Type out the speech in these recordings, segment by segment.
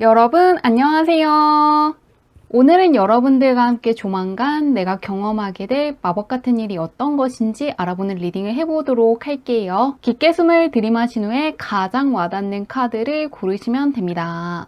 여러분 안녕하세요. 오늘은 여러분들과 함께 조만간 내가 경험하게 될 마법 같은 일이 어떤 것인지 알아보는 리딩을 해보도록 할게요. 깊게 숨을 들이마신 후에 가장 와닿는 카드를 고르시면 됩니다.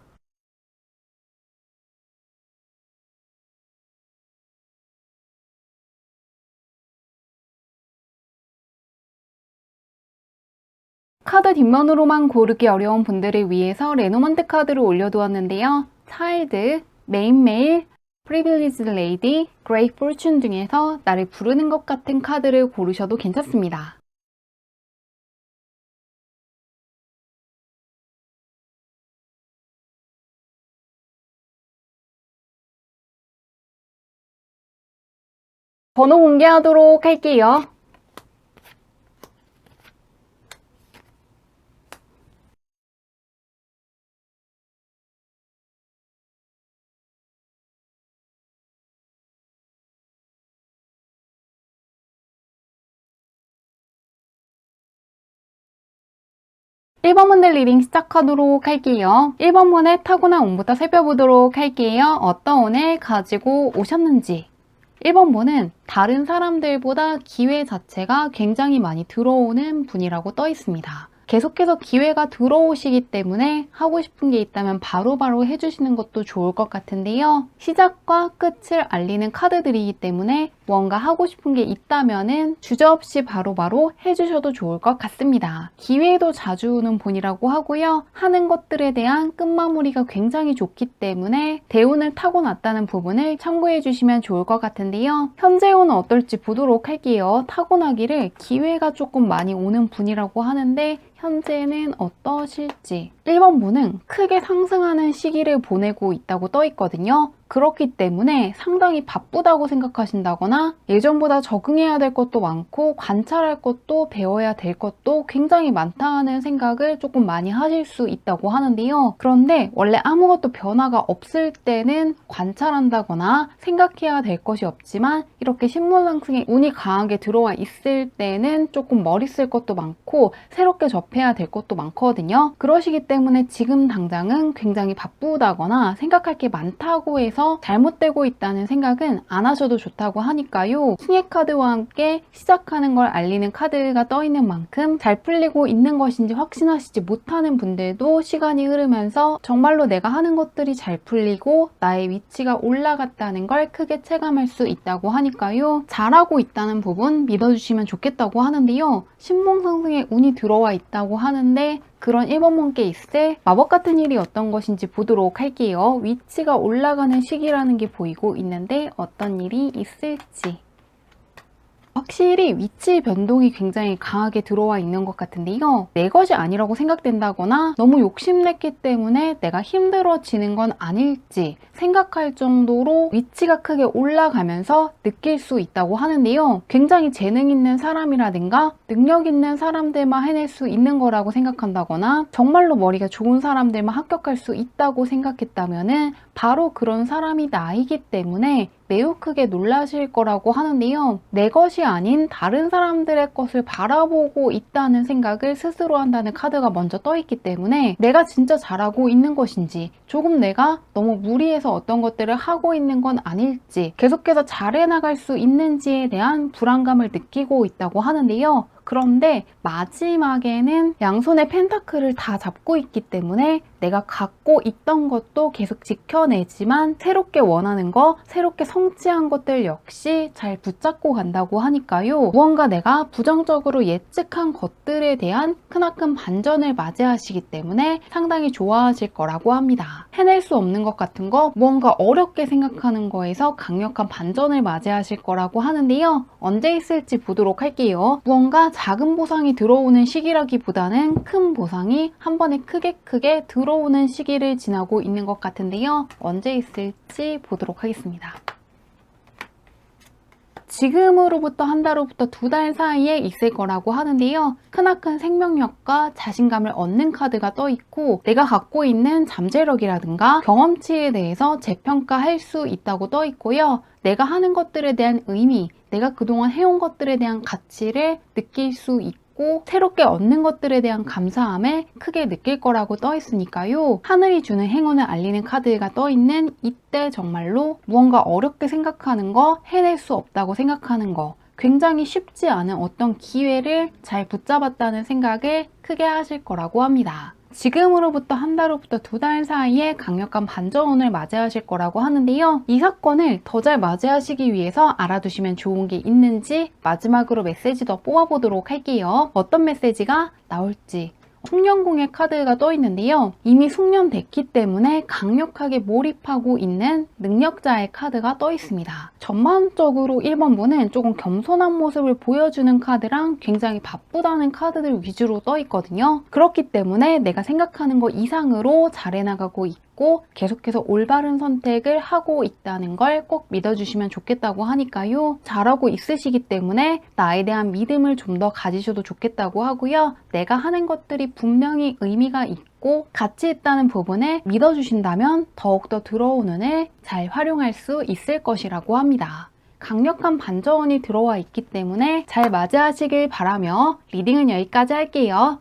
카드 뒷면으로만 고르기 어려운 분들을 위해서 레노먼트 카드를 올려두었는데요. 차일드, 메인메일, 프리빌리지드 레이디, 그레이 포춘 중에서 나를 부르는 것 같은 카드를 고르셔도 괜찮습니다. 번호 공개하도록 할게요. 1번 분들 리딩 시작하도록 할게요. 1번 분의 타고난 운부터 살펴보도록 할게요. 어떤 운을 가지고 오셨는지. 1번 분은 다른 사람들보다 기회 자체가 굉장히 많이 들어오는 분이라고 떠 있습니다. 계속해서 기회가 들어오시기 때문에 하고 싶은 게 있다면 바로바로 해주시는 것도 좋을 것 같은데요. 시작과 끝을 알리는 카드들이기 때문에 뭔가 하고 싶은 게 있다면은 주저없이 바로바로 해주셔도 좋을 것 같습니다. 기회도 자주 오는 분이라고 하고요. 하는 것들에 대한 끝마무리가 굉장히 좋기 때문에 대운을 타고났다는 부분을 참고해 주시면 좋을 것 같은데요. 현재 운은 어떨지 보도록 할게요. 타고나기를 기회가 조금 많이 오는 분이라고 하는데 현재는 어떠실지. 1번 분은 크게 상승하는 시기를 보내고 있다고 떠 있거든요. 그렇기 때문에 상당히 바쁘다고 생각하신다거나 예전보다 적응해야 될 것도 많고 관찰할 것도 배워야 될 것도 굉장히 많다는 생각을 조금 많이 하실 수 있다고 하는데요. 그런데 원래 아무것도 변화가 없을 때는 관찰한다거나 생각해야 될 것이 없지만 이렇게 신문상승에 운이 강하게 들어와 있을 때는 조금 머리 쓸 것도 많고 새롭게 접해야 될 것도 많거든요. 그러시기 때문에 지금 당장은 굉장히 바쁘다거나 생각할 게 많다고 해서 잘못되고 있다는 생각은 안 하셔도 좋다고 하니까요. 킹의 카드와 함께 시작하는 걸 알리는 카드가 떠 있는 만큼 잘 풀리고 있는 것인지 확신하시지 못하는 분들도 시간이 흐르면서 정말로 내가 하는 것들이 잘 풀리고 나의 위치가 올라갔다는 걸 크게 체감할 수 있다고 하니까요. 잘하고 있다는 부분 믿어주시면 좋겠다고 하는데요. 신봉상승에 운이 들어와 있다고 하는데 그런 1번 분께 있을 마법 같은 일이 어떤 것인지 보도록 할게요. 위치가 올라가는 시기라는 게 보이고 있는데 어떤 일이 있을지. 확실히 위치 변동이 굉장히 강하게 들어와 있는 것 같은데요. 내 것이 아니라고 생각된다거나 너무 욕심냈기 때문에 내가 힘들어지는 건 아닐지 생각할 정도로 위치가 크게 올라가면서 느낄 수 있다고 하는데요. 굉장히 재능 있는 사람이라든가 능력 있는 사람들만 해낼 수 있는 거라고 생각한다거나 정말로 머리가 좋은 사람들만 합격할 수 있다고 생각했다면은 바로 그런 사람이 나이기 때문에 매우 크게 놀라실 거라고 하는데요. 내 것이 아닌 다른 사람들의 것을 바라보고 있다는 생각을 스스로 한다는 카드가 먼저 떠 있기 때문에 내가 진짜 잘하고 있는 것인지 조금 내가 너무 무리해서 어떤 것들을 하고 있는 건 아닐지 계속해서 잘해 나갈 수 있는지에 대한 불안감을 느끼고 있다고 하는데요. 그런데 마지막에는 양손에 펜타클을 다 잡고 있기 때문에 내가 갖고 있던 것도 계속 지켜내지만 새롭게 원하는 거, 새롭게 성취한 것들 역시 잘 붙잡고 간다고 하니까요. 무언가 내가 부정적으로 예측한 것들에 대한 크나큰 반전을 맞이하시기 때문에 상당히 좋아하실 거라고 합니다. 해낼 수 없는 것 같은 거, 무언가 어렵게 생각하는 거에서 강력한 반전을 맞이하실 거라고 하는데요. 언제 있을지 보도록 할게요. 무언가 작은 보상이 들어오는 시기라기보다는 큰 보상이 한 번에 크게 들어오는 시기를 지나고 있는 것 같은데요. 언제 있을지 보도록 하겠습니다. 지금으로부터 한 달로부터 2달 사이에 있을 거라고 하는데요. 크나큰 생명력과 자신감을 얻는 카드가 떠 있고 내가 갖고 있는 잠재력이라든가 경험치에 대해서 재평가할 수 있다고 떠 있고요. 내가 하는 것들에 대한 의미, 내가 그동안 해온 것들에 대한 가치를 느낄 수 있고 있고 새롭게 얻는 것들에 대한 감사함을 크게 느낄 거라고 떠 있으니까요. 하늘이 주는 행운을 알리는 카드가 떠 있는 이때 정말로 무언가 어렵게 생각하는 거, 해낼 수 없다고 생각하는 거, 굉장히 쉽지 않은 어떤 기회를 잘 붙잡았다는 생각을 크게 하실 거라고 합니다. 지금으로부터 한 달 후부터 2달 사이에 강력한 반전운을 맞이하실 거라고 하는데요. 이 사건을 더 잘 맞이하시기 위해서 알아두시면 좋은 게 있는지 마지막으로 메시지 더 뽑아보도록 할게요. 어떤 메시지가 나올지. 숙련공의 카드가 떠 있는데요. 이미 숙련됐기 때문에 강력하게 몰입하고 있는 능력자의 카드가 떠 있습니다. 전반적으로 1번분은 조금 겸손한 모습을 보여주는 카드랑 굉장히 바쁘다는 카드들 위주로 떠 있거든요. 그렇기 때문에 내가 생각하는 것 이상으로 잘해나가고 있고 계속해서 올바른 선택을 하고 있다는 걸 꼭 믿어주시면 좋겠다고 하니까요. 잘하고 있으시기 때문에 나에 대한 믿음을 좀 더 가지셔도 좋겠다고 하고요. 내가 하는 것들이 분명히 의미가 있고 가치 있다는 부분에 믿어주신다면 더욱더 들어오는 운을 잘 활용할 수 있을 것이라고 합니다. 강력한 반전운이 들어와 있기 때문에 잘 맞이하시길 바라며 리딩은 여기까지 할게요.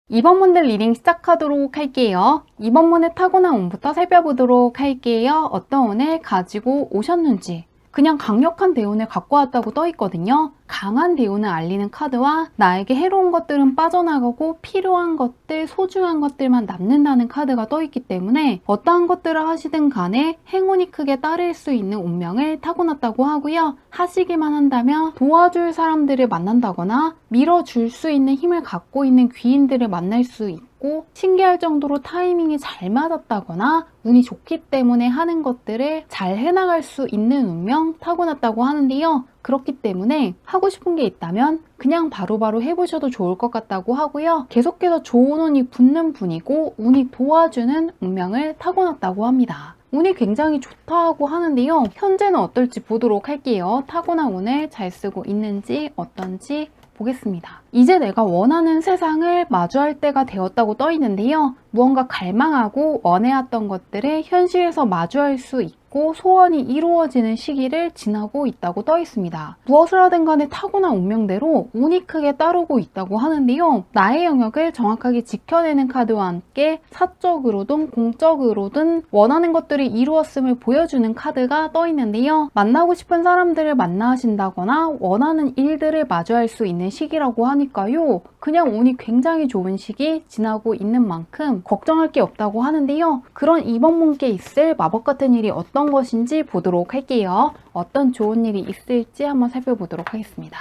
이번 문들 리딩 시작하도록 할게요. 이번 문의 타고난 운부터 살펴보도록 할게요. 어떤 운을 가지고 오셨는지. 그냥 강력한 대운을 갖고 왔다고 떠 있거든요. 강한 대운을 알리는 카드와 나에게 해로운 것들은 빠져나가고 필요한 것들, 소중한 것들만 남는다는 카드가 떠 있기 때문에 어떠한 것들을 하시든 간에 행운이 크게 따를 수 있는 운명을 타고났다고 하고요. 하시기만 한다면 도와줄 사람들을 만난다거나 밀어줄 수 있는 힘을 갖고 있는 귀인들을 만날 수 있고 신기할 정도로 타이밍이 잘 맞았다거나 운이 좋기 때문에 하는 것들을 잘 해나갈 수 있는 운명 타고났다고 하는데요. 그렇기 때문에 하고 싶은 게 있다면 그냥 바로바로 해보셔도 좋을 것 같다고 하고요. 계속해서 좋은 운이 붙는 분이고 운이 도와주는 운명을 타고났다고 합니다. 운이 굉장히 좋다고 하는데요. 현재는 어떨지 보도록 할게요. 타고난 운을 잘 쓰고 있는지 어떤지 보겠습니다. 이제 내가 원하는 세상을 마주할 때가 되었다고 떠 있는데요. 무언가 갈망하고 원해왔던 것들을 현실에서 마주할 수 있고 소원이 이루어지는 시기를 지나고 있다고 떠 있습니다. 무엇을 하든 간에 타고난 운명대로 운이 크게 따르고 있다고 하는데요. 나의 영역을 정확하게 지켜내는 카드와 함께 사적으로든 공적으로든 원하는 것들이 이루었음을 보여주는 카드가 떠 있는데요. 만나고 싶은 사람들을 만나신다거나 원하는 일들을 마주할 수 있는 시기라고 하니까요. 그냥 운이 굉장히 좋은 시기 지나고 있는 만큼 걱정할 게 없다고 하는데요. 그런 이번 분께 있을 마법 같은 일이 어떤 것인지 보도록 할게요. 어떤 좋은 일이 있을지 한번 살펴보도록 하겠습니다.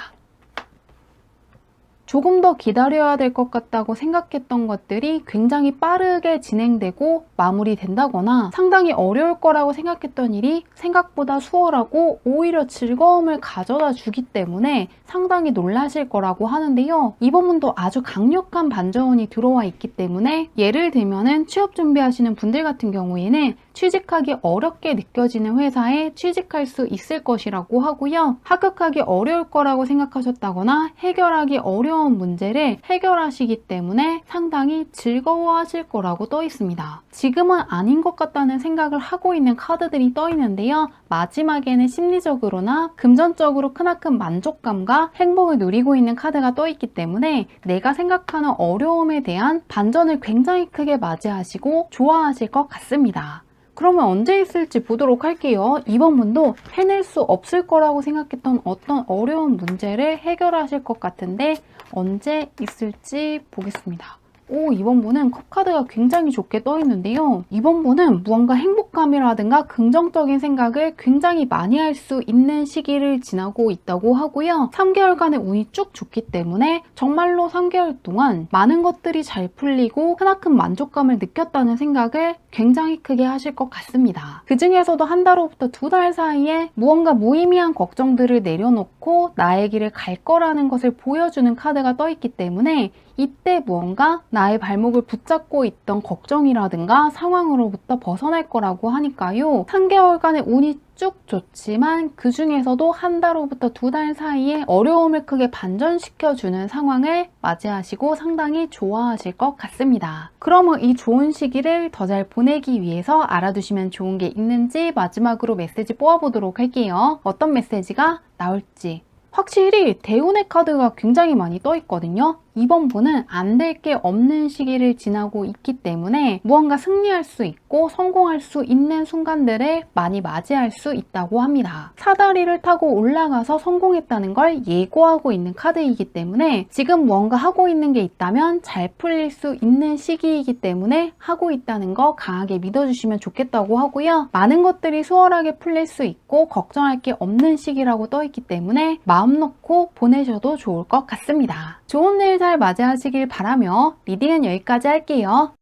조금 더 기다려야 될 것 같다고 생각했던 것들이 굉장히 빠르게 진행되고 마무리된다거나 상당히 어려울 거라고 생각했던 일이 생각보다 수월하고 오히려 즐거움을 가져다 주기 때문에 상당히 놀라실 거라고 하는데요. 이번 분도 아주 강력한 반전운이 들어와 있기 때문에 예를 들면은 취업 준비하시는 분들 같은 경우에는 취직하기 어렵게 느껴지는 회사에 취직할 수 있을 것이라고 하고요. 합격하기 어려울 거라고 생각하셨다거나 해결하기 어려운 문제를 해결하시기 때문에 상당히 즐거워하실 거라고 떠 있습니다. 지금은 아닌 것 같다는 생각을 하고 있는 카드들이 떠 있는데요. 마지막에는 심리적으로나 금전적으로 크나큰 만족감과 행복을 누리고 있는 카드가 떠 있기 때문에 내가 생각하는 어려움에 대한 반전을 굉장히 크게 맞이하시고 좋아하실 것 같습니다. 그러면 언제 있을지 보도록 할게요. 이번 분도 해낼 수 없을 거라고 생각했던 어떤 어려운 문제를 해결하실 것 같은데 언제 있을지 보겠습니다. 이번 분은 컵카드가 굉장히 좋게 떠 있는데요. 이번 분은 무언가 행복감이라든가 긍정적인 생각을 굉장히 많이 할 수 있는 시기를 지나고 있다고 하고요. 3개월간의 운이 쭉 좋기 때문에 정말로 3개월 동안 많은 것들이 잘 풀리고 크나큰 만족감을 느꼈다는 생각을 굉장히 크게 하실 것 같습니다. 그 중에서도 한 달 후부터 2달 사이에 무언가 무의미한 걱정들을 내려놓고 나의 길을 갈 거라는 것을 보여주는 카드가 떠 있기 때문에 이때 무언가 나의 발목을 붙잡고 있던 걱정이라든가 상황으로부터 벗어날 거라고 하니까요. 3개월간의 운이 쭉 좋지만 그 중에서도 한 달로부터 2달 사이에 어려움을 크게 반전시켜주는 상황을 맞이하시고 상당히 좋아하실 것 같습니다. 그러면 이 좋은 시기를 더 잘 보내기 위해서 알아두시면 좋은 게 있는지 마지막으로 메시지 뽑아보도록 할게요. 어떤 메시지가 나올지. 확실히 대운의 카드가 굉장히 많이 떠 있거든요. 이번 분은 안 될 게 없는 시기를 지나고 있기 때문에 무언가 승리할 수 있고 성공할 수 있는 순간들을 많이 맞이할 수 있다고 합니다. 사다리를 타고 올라가서 성공했다는 걸 예고하고 있는 카드이기 때문에 지금 무언가 하고 있는 게 있다면 잘 풀릴 수 있는 시기이기 때문에 하고 있다는 거 강하게 믿어주시면 좋겠다고 하고요. 많은 것들이 수월하게 풀릴 수 있고 걱정할 게 없는 시기라고 떠 있기 때문에 마음 놓고 보내셔도 좋을 것 같습니다. 좋은 일 잘 맞이하시길 바라며 리딩은 여기까지 할게요.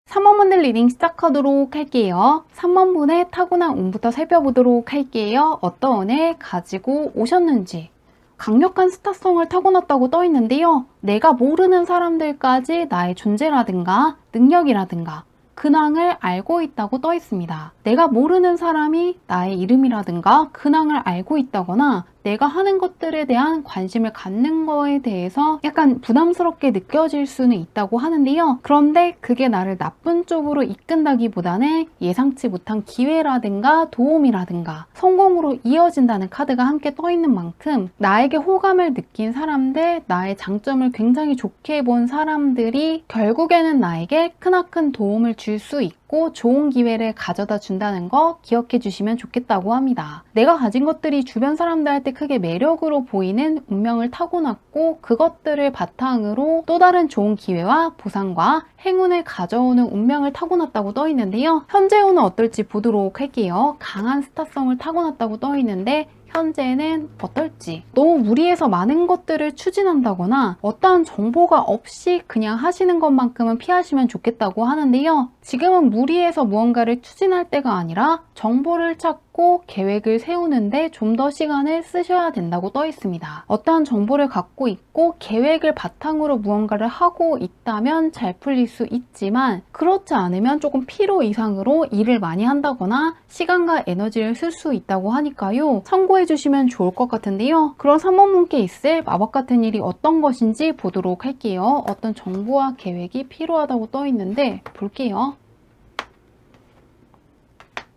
(3번분들) 리딩 시작하도록 할게요. (3번분의) 타고난 운부터 살펴보도록 할게요. 어떤 운을 가지고 오셨는지. 강력한 스타성을 타고났다고 떠 있는데요. 내가 모르는 사람들까지 나의 존재라든가 능력이라든가 근황을 알고 있다고 떠 있습니다. 내가 모르는 사람이 나의 이름이라든가 근황을 알고 있다거나 내가 하는 것들에 대한 관심을 갖는 거에 대해서 약간 부담스럽게 느껴질 수는 있다고 하는데요. 그런데 그게 나를 나쁜 쪽으로 이끈다기보다는 예상치 못한 기회라든가 도움이라든가 성공으로 이어진다는 카드가 함께 떠 있는 만큼 나에게 호감을 느낀 사람들, 나의 장점을 굉장히 좋게 본 사람들이 결국에는 나에게 크나큰 도움을 줄 수 있고 좋은 기회를 가져다 준다는 거 기억해 주시면 좋겠다고 합니다. 내가 가진 것들이 주변 사람들한테 크게 매력으로 보이는 운명을 타고났고 그것들을 바탕으로 또 다른 좋은 기회와 보상과 행운을 가져오는 운명을 타고났다고 떠 있는데요. 현재 운은 어떨지 보도록 할게요. 강한 스타성을 타고났다고 떠 있는데 현재는 어떨지. 너무 무리해서 많은 것들을 추진한다거나 어떠한 정보가 없이 그냥 하시는 것만큼은 피하시면 좋겠다고 하는데요. 지금은 무리해서 무언가를 추진할 때가 아니라 정보를 찾고 계획을 세우는데 좀 더 시간을 쓰셔야 된다고 떠 있습니다. 어떠한 정보를 갖고 있고 계획을 바탕으로 무언가를 하고 있다면 잘 풀릴 수 있지만 그렇지 않으면 조금 필요 이상으로 일을 많이 한다거나 시간과 에너지를 쓸 수 있다고 하니까요. 참고해 주시면 좋을 것 같은데요. 그런 3번분께 있을 마법 같은 일이 어떤 것인지 보도록 할게요. 어떤 정보와 계획이 필요하다고 떠 있는데 볼게요.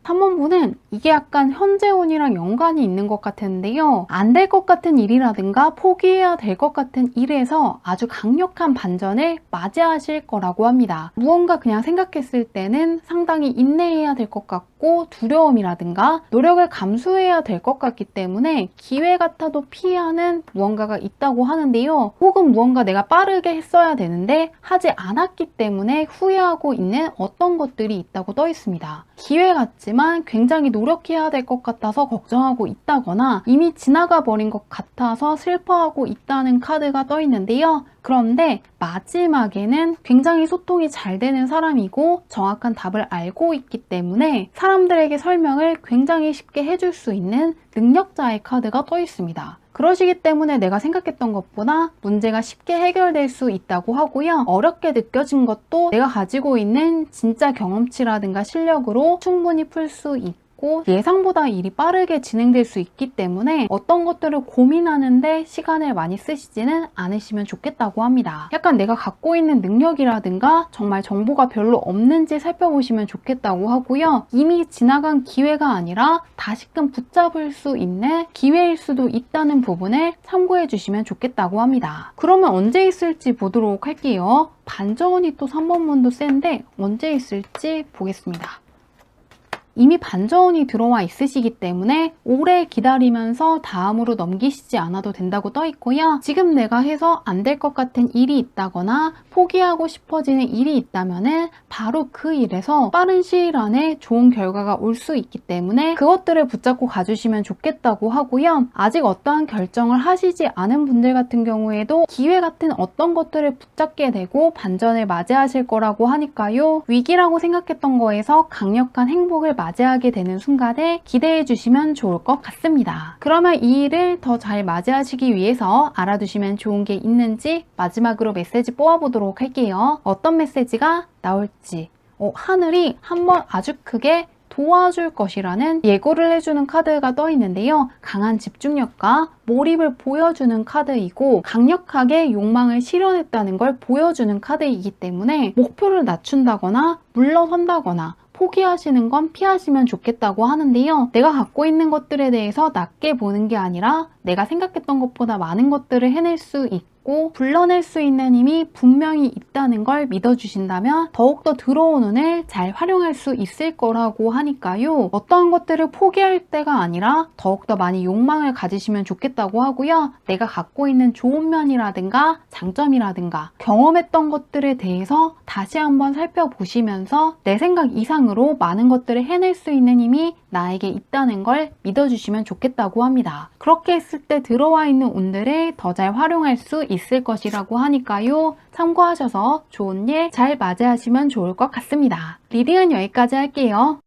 3번분은 이게 약간 현재 운이랑 연관이 있는 것 같은데요. 안 될 것 같은 일이라든가 포기해야 될 것 같은 일에서 아주 강력한 반전을 맞이하실 거라고 합니다. 무언가 그냥 생각했을 때는 상당히 인내해야 될 것 같고 두려움이라든가 노력을 감수해야 될 것 같기 때문에 기회 같아도 피하는 무언가가 있다고 하는데요. 혹은 무언가 내가 빠르게 했어야 되는데 하지 않았기 때문에 후회하고 있는 어떤 것들이 있다고 떠 있습니다. 기회 같지만 굉장히 노력해야 될 것 같아서 걱정하고 있다거나 이미 지나가 버린 것 같아서 슬퍼하고 있다는 카드가 떠 있는데요. 그런데 마지막에는 굉장히 소통이 잘 되는 사람이고 정확한 답을 알고 있기 때문에 사람들에게 설명을 굉장히 쉽게 해줄 수 있는 능력자의 카드가 떠 있습니다. 그러시기 때문에 내가 생각했던 것보다 문제가 쉽게 해결될 수 있다고 하고요. 어렵게 느껴진 것도 내가 가지고 있는 진짜 경험치라든가 실력으로 충분히 풀 수 있고 예상보다 일이 빠르게 진행될 수 있기 때문에 어떤 것들을 고민하는데 시간을 많이 쓰시지는 않으시면 좋겠다고 합니다. 약간 내가 갖고 있는 능력이라든가 정말 정보가 별로 없는지 살펴보시면 좋겠다고 하고요. 이미 지나간 기회가 아니라 다시금 붙잡을 수 있는 기회일 수도 있다는 부분을 참고해 주시면 좋겠다고 합니다. 그러면 언제 있을지 보도록 할게요. 반전이 또 3번분도 센데 언제 있을지 보겠습니다. 이미 반전이 들어와 있으시기 때문에 오래 기다리면서 다음으로 넘기시지 않아도 된다고 떠 있고요. 지금 내가 해서 안 될 것 같은 일이 있다거나 포기하고 싶어지는 일이 있다면은 바로 그 일에서 빠른 시일 안에 좋은 결과가 올 수 있기 때문에 그것들을 붙잡고 가주시면 좋겠다고 하고요. 아직 어떠한 결정을 하시지 않은 분들 같은 경우에도 기회 같은 어떤 것들을 붙잡게 되고 반전을 맞이하실 거라고 하니까요. 위기라고 생각했던 거에서 강력한 행복을 맞이하게 되는 순간에 기대해 주시면 좋을 것 같습니다. 그러면 이 일을 더 잘 맞이하시기 위해서 알아두시면 좋은 게 있는지 마지막으로 메시지 뽑아보도록 할게요. 어떤 메시지가 나올지. 하늘이 한번 아주 크게 도와줄 것이라는 예고를 해주는 카드가 떠 있는데요. 강한 집중력과 몰입을 보여주는 카드이고 강력하게 욕망을 실현했다는 걸 보여주는 카드이기 때문에 목표를 낮춘다거나 물러선다거나 포기하시는 건 피하시면 좋겠다고 하는데요. 내가 갖고 있는 것들에 대해서 낮게 보는 게 아니라 내가 생각했던 것보다 많은 것들을 해낼 수 있고 불러낼 수 있는 힘이 분명히 있다는 걸 믿어주신다면 더욱더 들어온 운을 잘 활용할 수 있을 거라고 하니까요. 어떠한 것들을 포기할 때가 아니라 더욱더 많이 욕망을 가지시면 좋겠다고 하고요. 내가 갖고 있는 좋은 면이라든가 장점이라든가 경험했던 것들에 대해서 다시 한번 살펴보시면서 내 생각 이상으로 많은 것들을 해낼 수 있는 힘이 나에게 있다는 걸 믿어주시면 좋겠다고 합니다. 그렇게 했을 때 들어와 있는 운들을 더 잘 활용할 수 있을 것이라고 하니까요. 참고하셔서 좋은 일 잘 맞이하시면 좋을 것 같습니다. 리딩은 여기까지 할게요.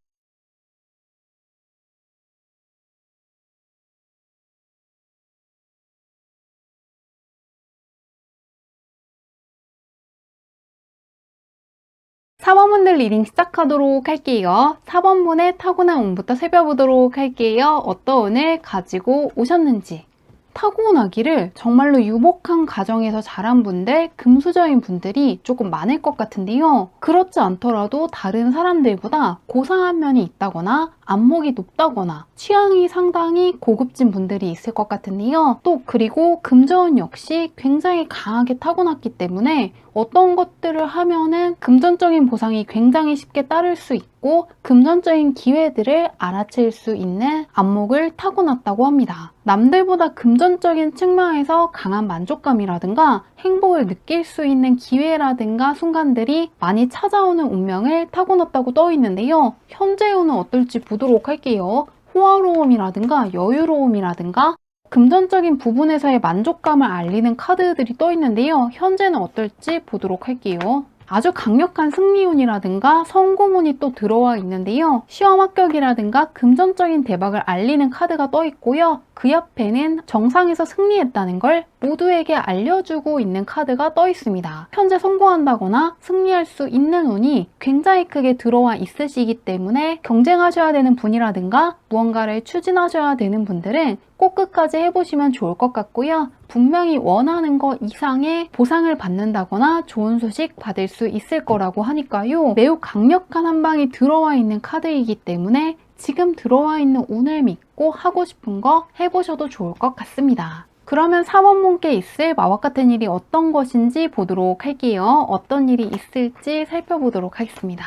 (4번분들) 리딩 시작하도록 할게요. (4번분의) 타고난 운부터 살펴보도록 할게요. 어떤 운을 가지고 오셨는지. 타고나기를 정말로 유복한 가정에서 자란 분들, 금수저인 분들이 조금 많을 것 같은데요. 그렇지 않더라도 다른 사람들보다 고상한 면이 있다거나 안목이 높다거나 취향이 상당히 고급진 분들이 있을 것 같은데요. 또 그리고 금전 역시 굉장히 강하게 타고났기 때문에 어떤 것들을 하면은 금전적인 보상이 굉장히 쉽게 따를 수 있고 금전적인 기회들을 알아챌 수 있는 안목을 타고났다고 합니다. 남들보다 금전적인 측면에서 강한 만족감이라든가 행복을 느낄 수 있는 기회라든가 순간들이 많이 찾아오는 운명을 타고났다고 떠 있는데요. 현재 운은 어떨지 보도록 할게요. 호화로움이라든가 여유로움이라든가 금전적인 부분에서의 만족감을 알리는 카드들이 떠 있는데요. 현재는 어떨지 보도록 할게요. 아주 강력한 승리운이라든가 성공운이 또 들어와 있는데요. 시험 합격이라든가 금전적인 대박을 알리는 카드가 떠 있고요. 그 옆에는 정상에서 승리했다는 걸 모두에게 알려주고 있는 카드가 떠 있습니다. 현재 성공한다거나 승리할 수 있는 운이 굉장히 크게 들어와 있으시기 때문에 경쟁하셔야 되는 분이라든가 무언가를 추진하셔야 되는 분들은 꼭 끝까지 해보시면 좋을 것 같고요. 분명히 원하는 것 이상의 보상을 받는다거나 좋은 소식 받을 수 있을 거라고 하니까요. 매우 강력한 한 방이 들어와 있는 카드이기 때문에 지금 들어와 있는 운을 믿고 하고 싶은 거 해보셔도 좋을 것 같습니다. 그러면 4번분께 있을 마법 같은 일이 어떤 것인지 보도록 할게요. 어떤 일이 있을지 살펴보도록 하겠습니다.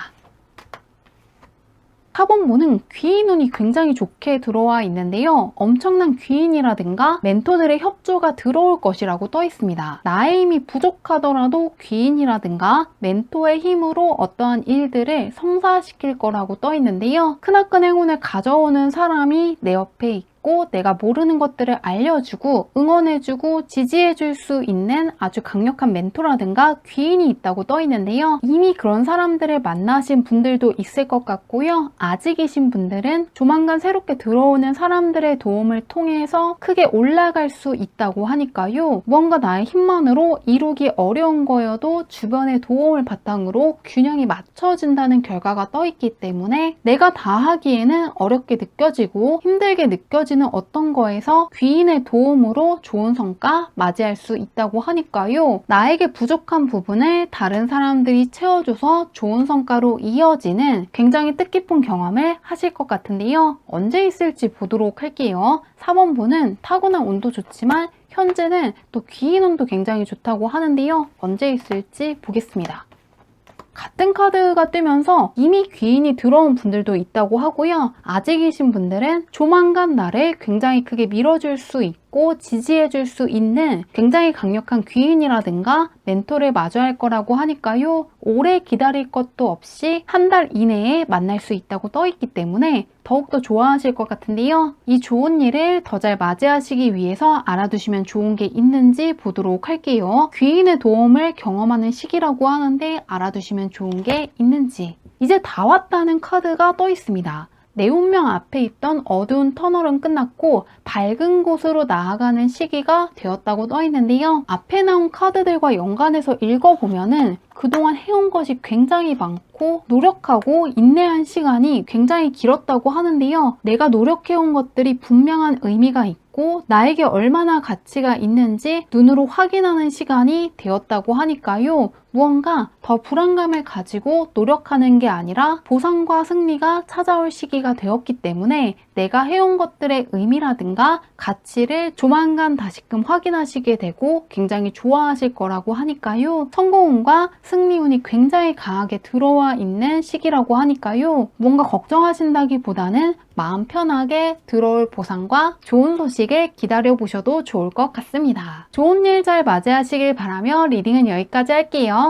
4번분은 귀인운이 굉장히 좋게 들어와 있는데요. 엄청난 귀인이라든가 멘토들의 협조가 들어올 것이라고 떠 있습니다. 나의 힘이 부족하더라도 귀인이라든가 멘토의 힘으로 어떠한 일들을 성사시킬 거라고 떠 있는데요. 크나큰 행운을 가져오는 사람이 내 옆에 있고 내가 모르는 것들을 알려주고 응원해주고 지지해줄 수 있는 아주 강력한 멘토라든가 귀인이 있다고 떠 있는데요. 이미 그런 사람들을 만나신 분들도 있을 것 같고요. 아직이신 분들은 조만간 새롭게 들어오는 사람들의 도움을 통해서 크게 올라갈 수 있다고 하니까요. 무언가 나의 힘만으로 이루기 어려운 거여도 주변의 도움을 바탕으로 균형이 맞춰진다는 결과가 떠 있기 때문에 내가 다 하기에는 어렵게 느껴지고 힘들게 느껴지는 어떤 거에서 귀인의 도움으로 좋은 성과 맞이할 수 있다고 하니까요. 나에게 부족한 부분을 다른 사람들이 채워줘서 좋은 성과로 이어지는 굉장히 뜻깊은 경험을 하실 것 같은데요. 언제 있을지 보도록 할게요. 4번분은 타고난 운도 좋지만 현재는 또 귀인 운도 굉장히 좋다고 하는데요. 언제 있을지 보겠습니다. 같은 카드가 뜨면서 이미 귀인이 들어온 분들도 있다고 하고요. 아직이신 분들은 조만간 나를 굉장히 크게 밀어줄 수 있고 지지해줄 수 있는 굉장히 강력한 귀인이라든가 멘토를 마주할 거라고 하니까요. 오래 기다릴 것도 없이 한 달 이내에 만날 수 있다고 떠 있기 때문에 더욱더 좋아하실 것 같은데요. 이 좋은 일을 더 잘 맞이하시기 위해서 알아두시면 좋은 게 있는지 보도록 할게요. 귀인의 도움을 경험하는 시기라고 하는데 알아두시면 좋은 게 있는지. 이제 다 왔다는 카드가 떠 있습니다. 내 운명 앞에 있던 어두운 터널은 끝났고 밝은 곳으로 나아가는 시기가 되었다고 떠 있는데요. 앞에 나온 카드들과 연관해서 읽어보면은 그동안 해온 것이 굉장히 많고 노력하고 인내한 시간이 굉장히 길었다고 하는데요. 내가 노력해온 것들이 분명한 의미가 있고 나에게 얼마나 가치가 있는지 눈으로 확인하는 시간이 되었다고 하니까요. 무언가 더 불안감을 가지고 노력하는 게 아니라 보상과 승리가 찾아올 시기가 되었기 때문에 내가 해온 것들의 의미라든가 가치를 조만간 다시금 확인하시게 되고 굉장히 좋아하실 거라고 하니까요. 성공운과 승리운이 굉장히 강하게 들어와 있는 시기라고 하니까요. 뭔가 걱정하신다기보다는 마음 편하게 들어올 보상과 좋은 소식을 기다려보셔도 좋을 것 같습니다. 좋은 일 잘 맞이하시길 바라며 리딩은 여기까지 할게요.